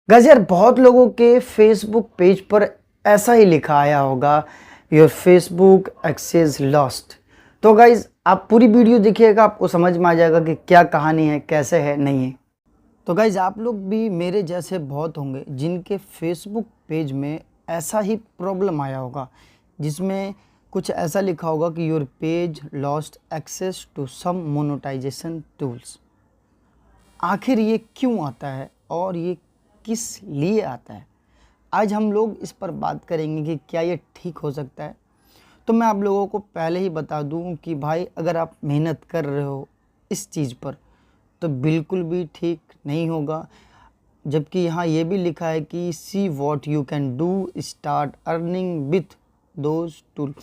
Guys यार बहुत लोगों के फेसबुक पेज पर ऐसा ही लिखा आया होगा, योर फेसबुक एक्सेस लॉस्ट। तो गाइस आप पूरी वीडियो देखिएगा, आपको समझ में आ जाएगा कि क्या कहानी है, कैसे है, नहीं है। तो गाइस आप लोग भी मेरे जैसे बहुत होंगे जिनके फेसबुक पेज में ऐसा ही प्रॉब्लम आया होगा, जिसमें कुछ ऐसा लिखा होगा कि your page lost access to some monetisation tools. आखिर ये क्यों आता है और ये किस लिए आता है, आज हम लोग इस पर बात करेंगे कि क्या ये ठीक हो सकता है। तो मैं आप लोगों को पहले ही बता दूं कि भाई अगर आप मेहनत कर रहे हो इस चीज़ पर तो बिल्कुल भी ठीक नहीं होगा। जबकि यहाँ ये भी लिखा है कि see what you can do start earning with those tool.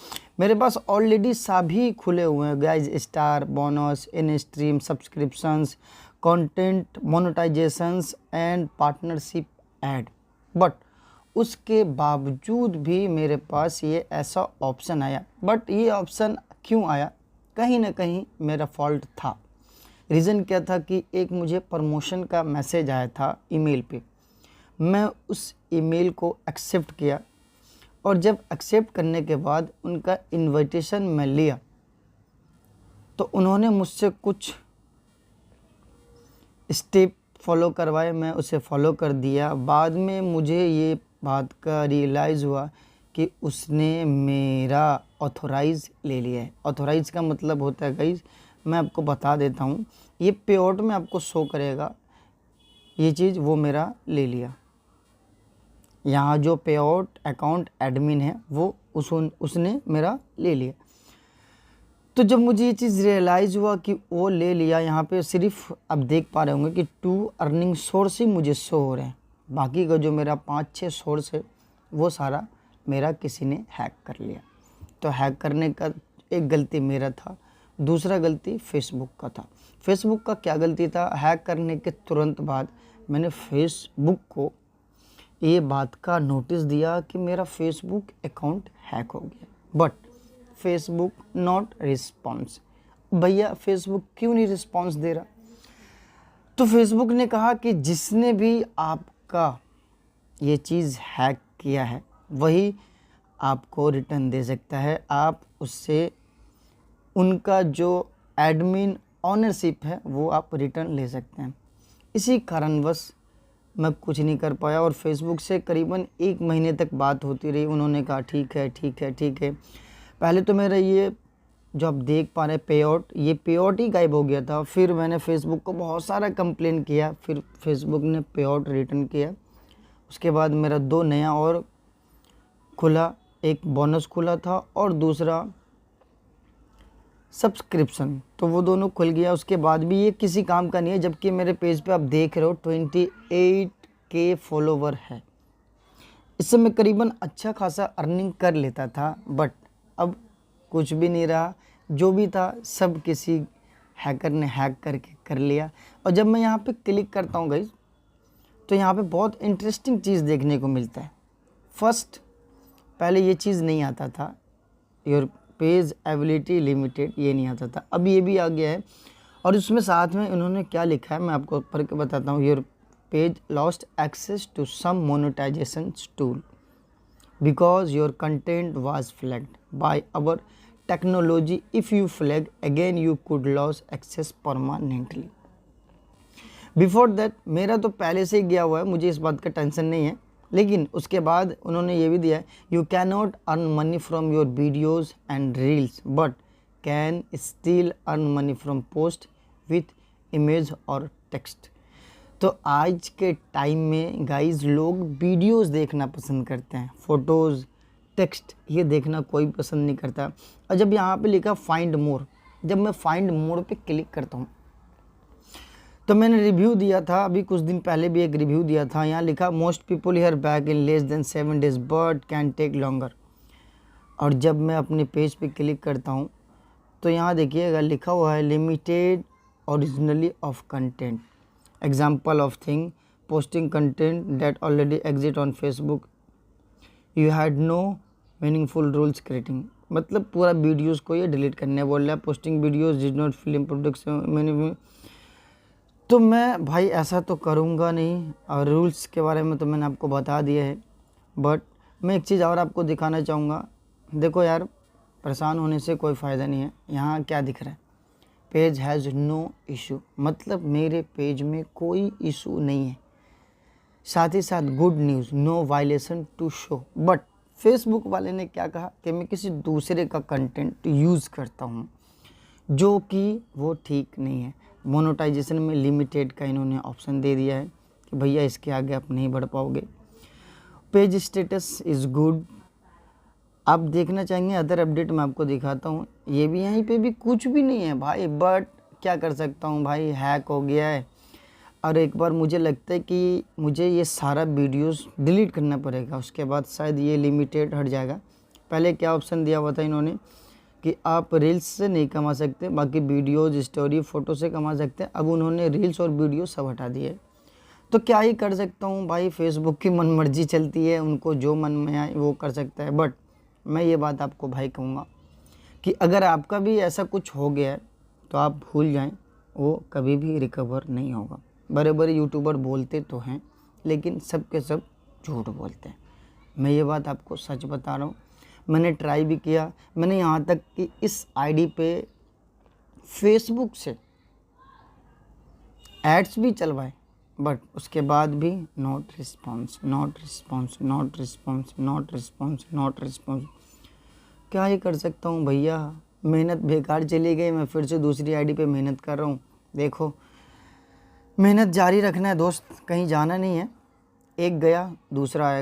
मेरे पास ऑलरेडी सभी खुले हुए हैं guys, star, bonus, in stream, subscriptions, content monetisations and partnership ad. But उसके बावजूद भी मेरे पास ये ऐसा ऑप्शन आया। बट ये ऑप्शन क्यों आया, कहीं ना कहीं मेरा फॉल्ट था। रीज़न क्या था कि एक मुझे प्रमोशन का मैसेज आया था ईमेल पे। मैं उस ईमेल को एक्सेप्ट किया और जब एक्सेप्ट करने के बाद उनका इनविटेशन मैं लिया तो उन्होंने मुझसे कुछ स्टेप फॉलो करवाए, मैं उसे फॉलो कर दिया। बाद में मुझे ये बात का रियलाइज़ हुआ कि उसने मेरा ऑथोराइज़ ले लिया है। ऑथोराइज़ का मतलब होता है गाइस, मैं आपको बता देता हूँ, ये पेआउट में आपको शो करेगा ये चीज़, वो मेरा ले लिया। यहाँ जो पेआउट अकाउंट एडमिन है वो उसने मेरा ले लिया। तो जब मुझे ये चीज़ रियलाइज़ हुआ कि वो ले लिया, यहाँ पे सिर्फ अब देख पा रहे होंगे कि 2 अर्निंग सोर्स ही मुझे शो हो रहे हैं। बाकी का जो मेरा 5-6 सोर्स है वो सारा मेरा किसी ने हैक कर लिया। तो हैक करने का एक गलती मेरा था, दूसरा गलती फेसबुक का था। फेसबुक का क्या गलती था, हैक करने के तुरंत बाद मैंने फेसबुक को ये बात का नोटिस दिया कि मेरा फेसबुक अकाउंट हैक हो गया। But Facebook not response. भैया फेसबुक क्यों नहीं रिस्पॉन्स दे रहा? तो फेसबुक ने कहा कि जिसने भी आपका ये चीज़ हैक किया है वही आपको रिटर्न दे सकता है। आप उससे उनका जो एडमिन ऑनरशिप है वो आप रिटर्न ले सकते हैं। इसी कारणवश मैं कुछ नहीं कर पाया और फेसबुक से करीबन 1 महीने तक बात होती रही। उन्होंने कहा ठीक है ठीक है ठीक है। पहले तो मेरा ये जो आप देख पा रहे हैं पेआउट, ये पेआउट ही गायब हो गया था। फिर मैंने फेसबुक को बहुत सारा कंप्लेन किया, फिर फेसबुक ने पेआउट रिटर्न किया। उसके बाद मेरा 2 नया और खुला, एक बोनस खुला था और दूसरा सब्सक्रिप्शन, तो वो दोनों खुल गया। उसके बाद भी ये किसी काम का नहीं है, जबकि मेरे पेज पे आप देख रहे हो 28K फॉलोवर है। इससे मैं करीबन अच्छा खासा अर्निंग कर लेता था। बट अब कुछ भी नहीं रहा, जो भी था सब किसी हैकर ने हैक करके कर लिया। और जब मैं यहाँ पे क्लिक करता हूँ गाइस, तो यहाँ पे बहुत इंटरेस्टिंग चीज़ देखने को मिलता है। फर्स्ट, पहले ये चीज़ नहीं आता था, योर पेज एबिलिटी लिमिटेड, ये नहीं आता था, अब ये भी आ गया है। और उसमें साथ में उन्होंने क्या लिखा है मैं आपको पढ़ के बताता हूँ। Your page lost access to some monetisation tool because your content was flagged by our technology. If you flag again you could lose access permanently. Before that मेरा तो पहले से ही गया हुआ है, मुझे इस बात का टेंशन नहीं है। लेकिन उसके बाद उन्होंने ये भी दिया है, you can not earn money from your videos and reels but can still earn money from post with image और टेक्स्ट। तो आज के टाइम में गाइज लोग वीडियोस देखना पसंद करते हैं, फ़ोटोज़, टेक्स्ट ये देखना कोई पसंद नहीं करता। और जब यहाँ पे लिखा फाइंड मोर, जब मैं फाइंड मोर पे क्लिक करता हूँ तो मैंने रिव्यू दिया था, अभी कुछ दिन पहले भी एक रिव्यू दिया था। यहाँ लिखा most people hear back in less than 7 days but can take longer. और जब मैं अपने पेज पे क्लिक करता हूँ तो यहाँ देखिएगा लिखा हुआ है limited originally of content, example of thing posting content that already exist on Facebook, you had no meaningful rules creating. मतलब पूरा वीडियोज़ को ये डिलीट करने बोल रहा है। Posting videos did not film products मैंने। तो मैं भाई ऐसा तो करूँगा नहीं, और रूल्स के बारे में तो मैंने आपको बता दिया है। बट मैं एक चीज़ और आपको दिखाना चाहूँगा। देखो यार, परेशान होने से कोई फ़ायदा नहीं है। यहाँ क्या दिख रहा है, पेज हैज़ नो इशू, मतलब मेरे पेज में कोई इशू नहीं है। साथ ही साथ good news, no violation to show. But Facebook वाले ने क्या कहा कि मैं किसी दूसरे का कंटेंट यूज़ करता हूँ, जो कि वो ठीक नहीं है। मोनेटाइजेशन में लिमिटेड का इन्होंने ऑप्शन दे दिया है कि भैया इसके आगे आप नहीं बढ़ पाओगे। पेज स्टेटस इज़ गुड, आप देखना चाहेंगे अदर अपडेट मैं आपको दिखाता हूँ। ये भी यहीं पे भी कुछ भी नहीं है भाई, बट क्या कर सकता हूँ भाई, हैक हो गया है। और एक बार मुझे लगता है कि मुझे ये सारा वीडियोस डिलीट करना पड़ेगा, उसके बाद शायद ये लिमिटेड हट जाएगा। पहले क्या ऑप्शन दिया हुआ था इन्होंने कि आप रील्स से नहीं कमा सकते, बाकी वीडियोज़, स्टोरी, फ़ोटो से कमा सकते हैं। अब उन्होंने रील्स और वीडियो सब हटा दिए। तो क्या ही कर सकता हूँ भाई, फेसबुक की मनमर्जी चलती है, उनको जो मन में आए वो कर सकता है। बट मैं ये बात आपको भाई कहूँगा कि अगर आपका भी ऐसा कुछ हो गया है तो आप भूल जाएं, वो कभी भी रिकवर नहीं होगा। बड़े बड़े यूट्यूबर बोलते तो हैं, लेकिन सब के सब झूठ बोलते हैं। मैं ये बात आपको सच बता रहा हूँ। मैंने ट्राई भी किया, मैंने यहाँ तक कि इस आईडी पे फेसबुक से एड्स भी चलवाए, बट उसके बाद भी not response, not response, not response, not response, not response. क्या ही कर सकता हूँ भैया, मेहनत बेकार चली गई। मैं फिर से दूसरी आईडी पे मेहनत कर रहा हूँ। देखो, मेहनत जारी रखना है दोस्त, कहीं जाना नहीं है। एक गया दूसरा आएगा।